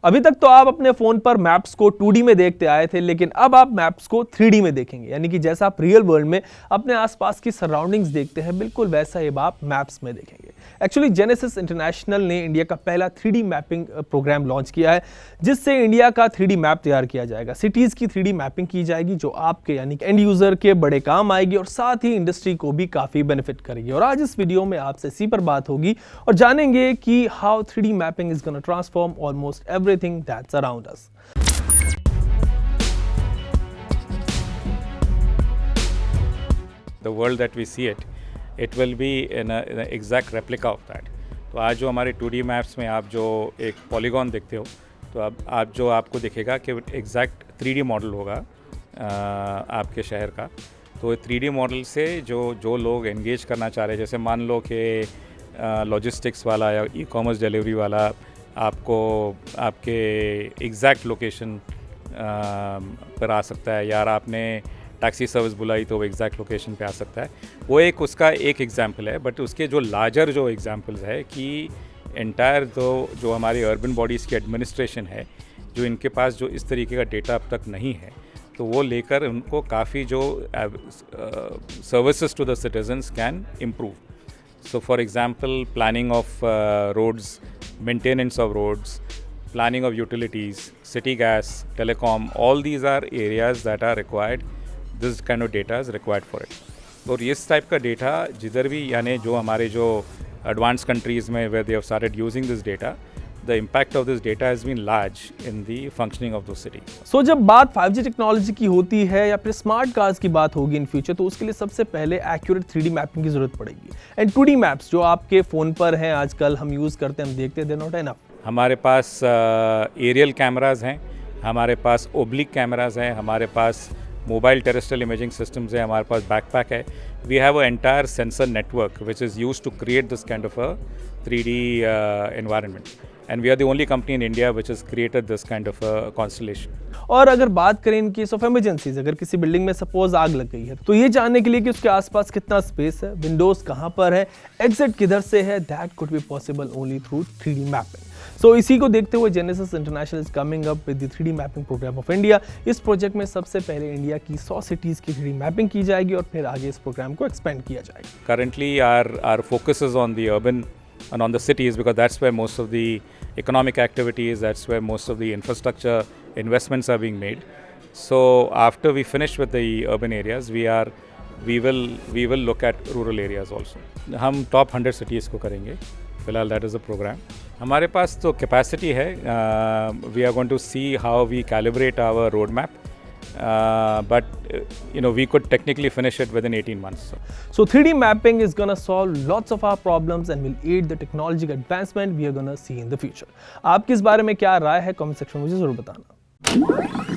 अभी तक तो आप अपने फोन पर मैप्स को 2D में देखते आए थे, लेकिन अब आप मैप्स को 3D में देखेंगे। यानी कि जैसा आप रियल वर्ल्ड में अपने आसपास की सराउंडिंग्स देखते हैं, बिल्कुल वैसा ही आप मैप्स में देखेंगे। एक्चुअली जेनेसिस इंटरनेशनल ने इंडिया का पहला 3D मैपिंग प्रोग्राम लॉन्च किया है, जिससे इंडिया का 3D मैप तैयार किया जाएगा। सिटीज की 3D मैपिंग की जाएगी, जो आपके यानी एंड यूजर के बड़े काम आएगी और साथ ही इंडस्ट्री को भी काफी बेनिफिट करेगी। और आज इस वीडियो में आपसे इसी पर बात होगी और जानेंगे कि how 3D mapping is gonna transform almost everything that's around us. The world that we see it will be in an exact replica of that. तो आज जो हमारे 2D मैप्स में आप जो एक पॉलीगॉन देखते हो, तो अब आप जो आपको दिखेगा कि एग्जैक्ट 3D मॉडल होगा आपके शहर का। तो 3D मॉडल से जो लोग एंगेज करना चाह रहे हैं, जैसे मान लो कि लॉजिस्टिक्स वाला या ई-कॉमर्स डिलीवरी वाला आपको आपके एग्जैक्ट लोकेशन पर आ सकता है, या आपने टैक्सी सर्विस बुलाई तो वो एग्जैक्ट लोकेशन पे आ सकता है। वो एक उसका एक एग्जांपल है, बट उसके जो लार्जर जो एग्जांपल्स है कि एंटायर जो हमारी अर्बन बॉडीज़ की एडमिनिस्ट्रेशन है, जो इनके पास जो इस तरीके का डेटा अब तक नहीं है, तो वो लेकर उनको काफ़ी जो services to the citizens can improve. So for example, planning of roads, maintenance of roads, planning of utilities, city gas, telecom, all these are areas that are required. This kind of data is required for it. और इस type का data जिधर भी, यानी जो हमारे जो advanced countries में where they have started using this data, the impact of this data has been large in the functioning of those cities. So जब बात 5G टेक्नोलॉजी की होती है या फिर स्मार्ट कार्स की बात होगी इन फ्यूचर, तो उसके लिए सबसे पहले एक्यूरेट 3D मैपिंग की जरूरत पड़ेगी। एंड 2D मैप्स जो आपके फ़ोन पर हैं आजकल हम यूज़ करते हैं, हम देखते हैं, दे नॉट एनफ। हमारे पास एरियल कैमराज हैं, हमारे पास ओब्लिक कैमराज हैं, हमारे पास मोबाइल टेरेस्ट्रियल इमेजिंग सिस्टम्स है, हमारे पास बैकपैक है। We have a entire sensor network which is used to create this kind of a 3D environment. And we are the only company in India which has created this kind of a constellation. और अगर बात करें in case of emergencies, अगर किसी building में suppose आग लग गई है, तो ये जानने के लिए कि उसके आसपास कितना स्पेस है, विंडोज कहाँ पर है, एग्जिट किधर से है, that could be possible only through 3D mapping. So इसी को देखते हुए Genesis International is coming up with the 3D mapping program of India. इस प्रोजेक्ट में सबसे पहले इंडिया की 100 सिटीज की 3D मैपिंग की जाएगी और फिर आगे इस प्रोग्राम को एक्सपेंड किया जाएगा। Currently our focus is on the urban and on the cities, because that's where most of the economic activities, that's where most of the infrastructure investments are being made. So after we finish with the urban areas, we will look at rural areas also. हम top 100 cities को करेंगे फिलहाल, that is a program. हमारे पास तो capacity है, we are going to see how we calibrate our roadmap. But we could technically finish it within 18 months. So 3D mapping is going to solve lots of our problems and will aid the technological advancement we are going to see in the future. आपकी इस बारे में क्या राय है, comment section में मुझे जरूर बताना।